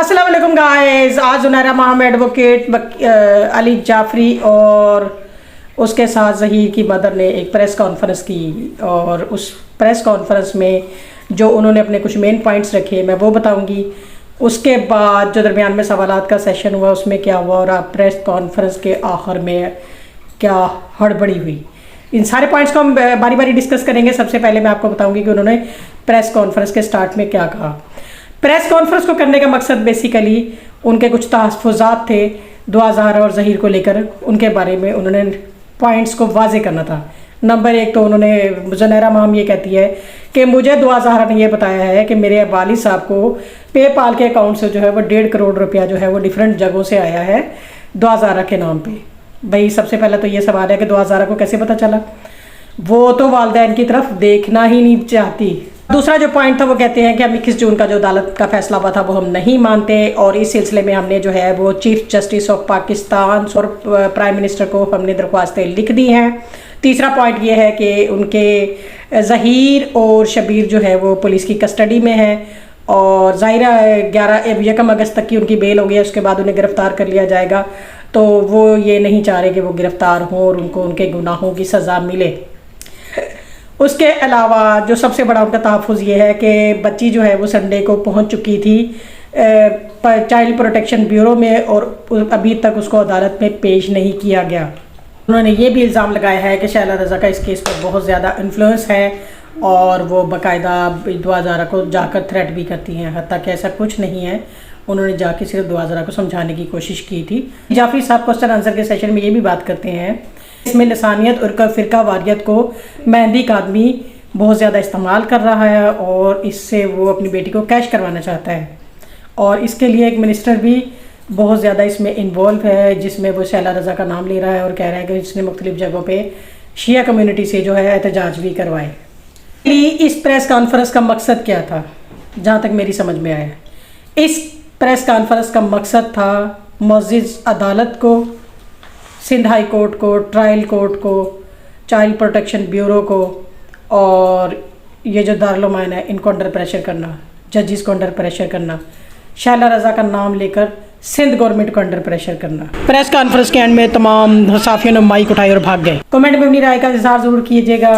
अस्सलाम वालेकुम गाइस। आज जुनैरा माहम एडवोकेट अली जाफरी और उसके साथ ज़हीर की मदर ने एक प्रेस कॉन्फ्रेंस की और उस प्रेस कॉन्फ्रेंस में जो उन्होंने अपने कुछ मेन पॉइंट्स रखे मैं वो बताऊंगी। उसके बाद जो दरमियान में सवालात का सेशन हुआ उसमें क्या हुआ और आप प्रेस कॉन्फ्रेंस के आखिर में क्या हड़बड़ी हुई, इन सारे पॉइंट्स को हम बारी बारी डिस्कस करेंगे। सबसे पहले मैं आपको बताऊंगी कि उन्होंने प्रेस कॉन्फ्रेंस के स्टार्ट में क्या कहा। प्रेस कॉन्फ्रेंस को करने का मकसद बेसिकली उनके कुछ तहफ़्फ़ुज़ात थे दुआ ज़हरा और ज़हीर को लेकर, उनके बारे में उन्होंने पॉइंट्स को वाजे करना था। नंबर एक तो उन्होंने जुनैरा माहम ये कहती है कि मुझे दुआ ज़हरा ने ये बताया है कि मेरे वालिद साहब को पेपाल के अकाउंट से जो है वो 1.5 करोड़ रुपया जो है वो डिफरेंट जगहों से आया है दुआ ज़हरा के नाम पे। भाई सबसे पहले तो ये सवाल है कि दुआ ज़हरा को कैसे पता चला, वो तो वालिदैन की तरफ देखना ही नहीं चाहती। दूसरा जो पॉइंट था वो कहते हैं कि हम 21 जून का जो अदालत का फैसला हुआ था वो हम नहीं मानते और इस सिलसिले में हमने जो है वो चीफ जस्टिस ऑफ पाकिस्तान और प्राइम मिनिस्टर को हमने दरख्वास्तें लिख दी हैं। तीसरा पॉइंट ये है कि उनके ज़हीर और शबीर जो है वो पुलिस की कस्टडी में है और ज़ाहिरा 1 अगस्त तक की उनकी बेल हो गई है, उसके बाद उन्हें गिरफ़्तार कर लिया जाएगा। तो वो ये नहीं चाह रहे कि वो गिरफ़्तार हों और उनको उनके गुनाहों की सज़ा मिले। उसके अलावा जो सबसे बड़ा उनका तहफ़्फ़ुज़ ये है कि बच्ची जो है वो संडे को पहुंच चुकी थी चाइल्ड प्रोटेक्शन ब्यूरो में और अभी तक उसको अदालत में पेश नहीं किया गया। उन्होंने ये भी इल्ज़ाम लगाया है कि शैला रज़ा का इस केस पर बहुत ज़्यादा इन्फ्लुएंस है और वो बाकायदा दुआ ज़हरा को जाकर थ्रेट भी करती हैं, हत्ता कि ऐसा कुछ नहीं है। उन्होंने जाके सिर्फ दुआ ज़हरा को समझाने की कोशिश की थी। जाफरी साहब क्वेश्चन आंसर के सेशन में ये भी बात करते हैं इसमें लसानियत और फ़िरका वारियत को मेहंदी का आदमी बहुत ज़्यादा इस्तेमाल कर रहा है और इससे वो अपनी बेटी को कैश करवाना चाहता है और इसके लिए एक मिनिस्टर भी बहुत ज़्यादा इसमें इन्वॉल्व है जिसमें वो शैला रज़ा का नाम ले रहा है और कह रहा है कि इसने मुख्तलिफ़ जगहों पे शिया कम्युनिटी से जो है एहतजाज भी करवाए। इस प्रेस कॉन्फ्रेंस का मकसद क्या था, जहाँ तक मेरी समझ में आया, इस प्रेस कॉन्फ्रेंस का मकसद था मुअज़्ज़िज़ अदालत को, सिंध हाई कोर्ट को, ट्रायल कोर्ट को, चाइल्ड प्रोटेक्शन ब्यूरो को और ये जो दारुल-उलूम है इनको अंडर प्रेशर करना, जजेस को अंडर प्रेशर करना, शैला रज़ा का नाम लेकर सिंध गवर्नमेंट को अंडर प्रेशर करना। प्रेस कॉन्फ्रेंस के एंड में तमाम सहाफ़ियों ने माइक उठाई और भाग गए। कमेंट में अपनी राय का इज़हार ज़रूर कीजिएगा।